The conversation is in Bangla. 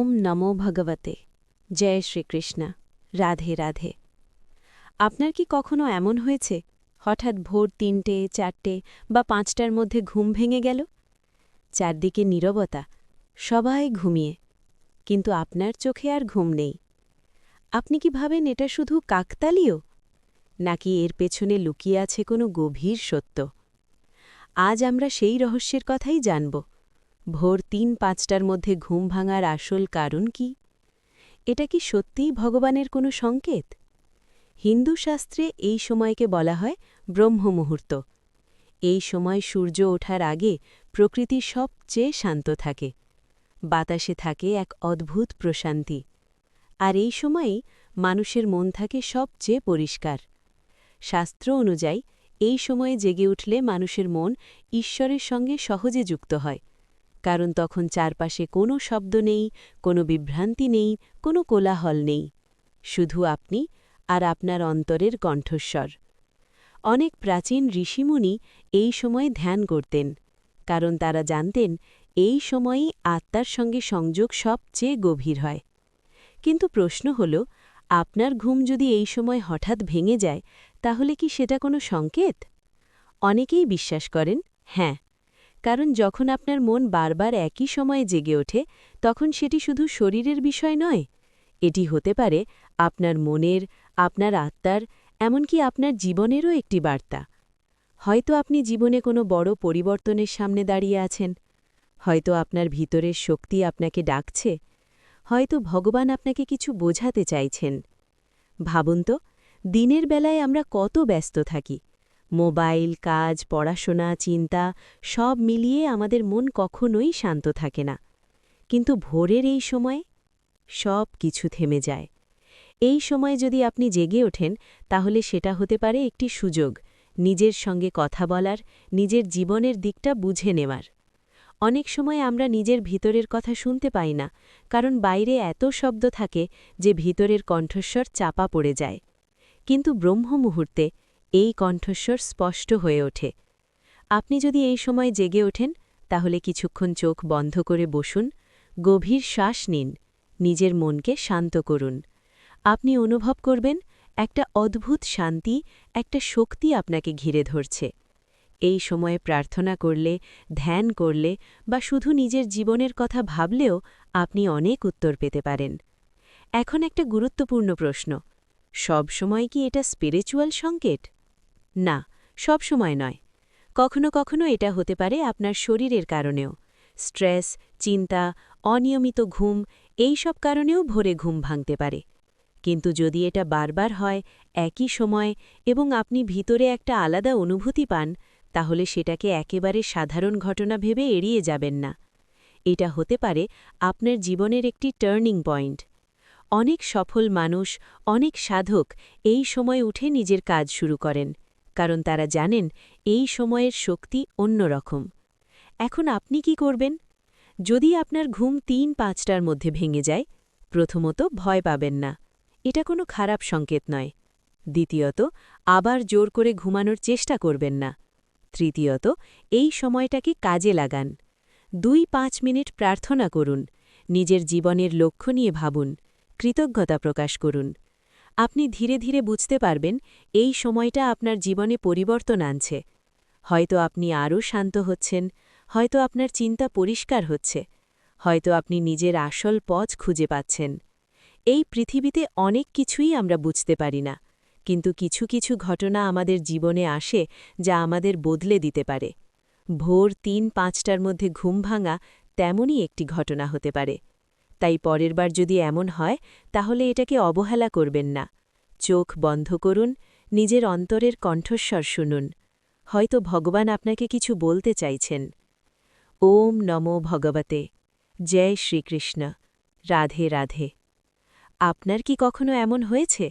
ওম নমো ভগবতে জয় শ্রীকৃষ্ণ রাধে রাধে। আপনার কি কখনো এমন হয়েছে হঠাৎ ভোর ৩টে ৪টে বা ৫টার মধ্যে ঘুম ভেঙে গেল? চারদিকে নীরবতা, সবাই ঘুমিয়ে, কিন্তু আপনার চোখে আর ঘুম নেই। আপনি কি ভাবেন এটা শুধু কাকতালীয়, নাকি এর পেছনে লুকিয়ে আছে কোনো গভীর সত্য? আজ আমরা সেই রহস্যের কথাই জানব। ভোর ৩-৫টার মধ্যে ঘুম ভাঙার আসল কারণ কি? এটা কি সত্যিই ভগবানের কোনো সংকেত? হিন্দু শাস্ত্রে এই সময়কে বলা হয় ব্রহ্ম মুহূর্ত। এই সময় সূর্য ওঠার আগে প্রকৃতি সবচেয়ে শান্ত থাকে, বাতাসে থাকে এক অদ্ভুত প্রশান্তি। আর এই সময়েই মানুষের মন থাকে সবচেয়ে পরিষ্কার। শাস্ত্র অনুযায়ী এই সময়ে জেগে উঠলে মানুষের মন ঈশ্বরের সঙ্গে সহজে যুক্ত হয়, কারণ তখন চারপাশে কোনো শব্দ নেই, কোনো বিভ্রান্তি নেই, কোনো কোলাহল নেই, শুধু আপনি আর আপনার অন্তরের কণ্ঠস্বর। অনেক প্রাচীন ঋষিমুনি এই সময়ে ধ্যান করতেন, কারণ তারা জানতেন এই সময়ই আত্মার সঙ্গে সংযোগ সবচেয়ে গভীর হয়। কিন্তু প্রশ্ন হল, আপনার ঘুম যদি এই সময় হঠাৎ ভেঙে যায়, তাহলে কি সেটা কোনো সংকেত? অনেকেই বিশ্বাস করেন হ্যাঁ, কারণ যখন আপনার মন বারবার একই সময়ে জেগে ওঠে, তখন সেটি শুধু শরীরের বিষয় নয়, এটি হতে পারে আপনার মনের, আপনার আত্মার, এমনকি আপনার জীবনেরও একটি বার্তা। হয়তো আপনি জীবনে কোনো বড় পরিবর্তনের সামনে দাঁড়িয়ে আছেন, হয়তো আপনার ভিতরের শক্তি আপনাকে ডাকছে, হয়তো ভগবান আপনাকে কিছু বোঝাতে চাইছেন। ভাবুন তো, দিনের বেলায় আমরা কত ব্যস্ত থাকি। মোবাইল, কাজ, পড়াশোনা, চিন্তা সব মিলিয়ে আমাদের মন কখনোই শান্ত থাকে না। কিন্তু ভোরের এই সময় সব কিছু থেমে যায়। এই সময়ে যদি আপনি জেগে ওঠেন, তাহলে সেটা হতে পারে একটি সুযোগ নিজের সঙ্গে কথা বলার, নিজের জীবনের দিকটা বুঝে নেওয়ার। অনেক সময় আমরা নিজের ভিতরের কথা শুনতে পাই না, কারণ বাইরে এত শব্দ থাকে যে ভিতরের কণ্ঠস্বর চাপা পড়ে যায়। কিন্তু ব্রহ্ম মুহূর্তে এই কণ্ঠস্বর স্পষ্ট হয়ে ওঠে। আপনি যদি এই সময় জেগে ওঠেন, তাহলে কিছুক্ষণ চোখ বন্ধ করে বসুন, গভীর শ্বাস নিন, নিজের মনকে শান্ত করুন। আপনি অনুভব করবেন একটা অদ্ভুত শান্তি, একটা শক্তি আপনাকে ঘিরে ধরছে। এই সময়ে প্রার্থনা করলে, ধ্যান করলে বা শুধু নিজের জীবনের কথা ভাবলেও আপনি অনেক উত্তর পেতে পারেন। এখন একটা গুরুত্বপূর্ণ প্রশ্ন, সব সময় কি এটা স্পিরিচুয়াল সংকেত? না, সব সময় নয়। কখনো কখনো এটা হতে পারে আপনার শরীরের কারণেও। স্ট্রেস, চিন্তা, অনিয়মিত ঘুম, এই সব কারণেও ভোরে ঘুম ভাঙতে পারে। কিন্তু যদি এটা বারবার হয়, একই সময়, এবং আপনি ভিতরে একটা আলাদা অনুভূতি পান, তাহলে সেটাকে একেবারে সাধারণ ঘটনা ভেবে এড়িয়ে যাবেন না। এটা হতে পারে আপনার জীবনের একটি টার্নিং পয়েন্ট। অনেক সফল মানুষ, অনেক সাধক এই সময় উঠে নিজের কাজ শুরু করেন, কারণ তারা জানেন এই সময়ের শক্তি অন্যরকম। এখন আপনি কি করবেন? যদি আপনার ঘুম ৩-৫টার মধ্যে ভেঙে যায়, প্রথমত ভয় পাবেন না, এটা কোনো খারাপ সংকেত নয়। দ্বিতীয়ত, আবার জোর করে ঘুমানোর চেষ্টা করবেন না। তৃতীয়ত, এই সময়টাকে কাজে লাগান। ২-৫ মিনিট প্রার্থনা করুন, নিজের জীবনের লক্ষ্য নিয়ে ভাবুন, কৃতজ্ঞতা প্রকাশ করুন। আপনি ধীরে ধীরে বুঝতে পারবেন এই সময়টা আপনার জীবনে পরিবর্তন আনছে। হয়তো আপনি আরও শান্ত হচ্ছেন, হয়তো আপনার চিন্তা পরিষ্কার হচ্ছে, হয়তো আপনি নিজের আসল পথ খুঁজে পাচ্ছেন। এই পৃথিবীতে অনেক কিছুই আমরা বুঝতে পারি না, কিন্তু কিছু কিছু ঘটনা আমাদের জীবনে আসে যা আমাদের বদলে দিতে পারে। ভোর ৩-৫টার মধ্যে ঘুম ভাঙা তেমনই একটি ঘটনা হতে পারে। তাই পরের বার যদি এমন হয়, তাহলে এটাকে অবহেলা করবেন না। চোখ বন্ধ করুন, নিজের অন্তরের কণ্ঠস্বর শুনুন। হয়তো ভগবান আপনাকে কিছু বলতে চাইছেন। ওম নমো ভগবতে জয় শ্রীকৃষ্ণ রাধে রাধে। আপনার কি কখনো এমন হয়েছে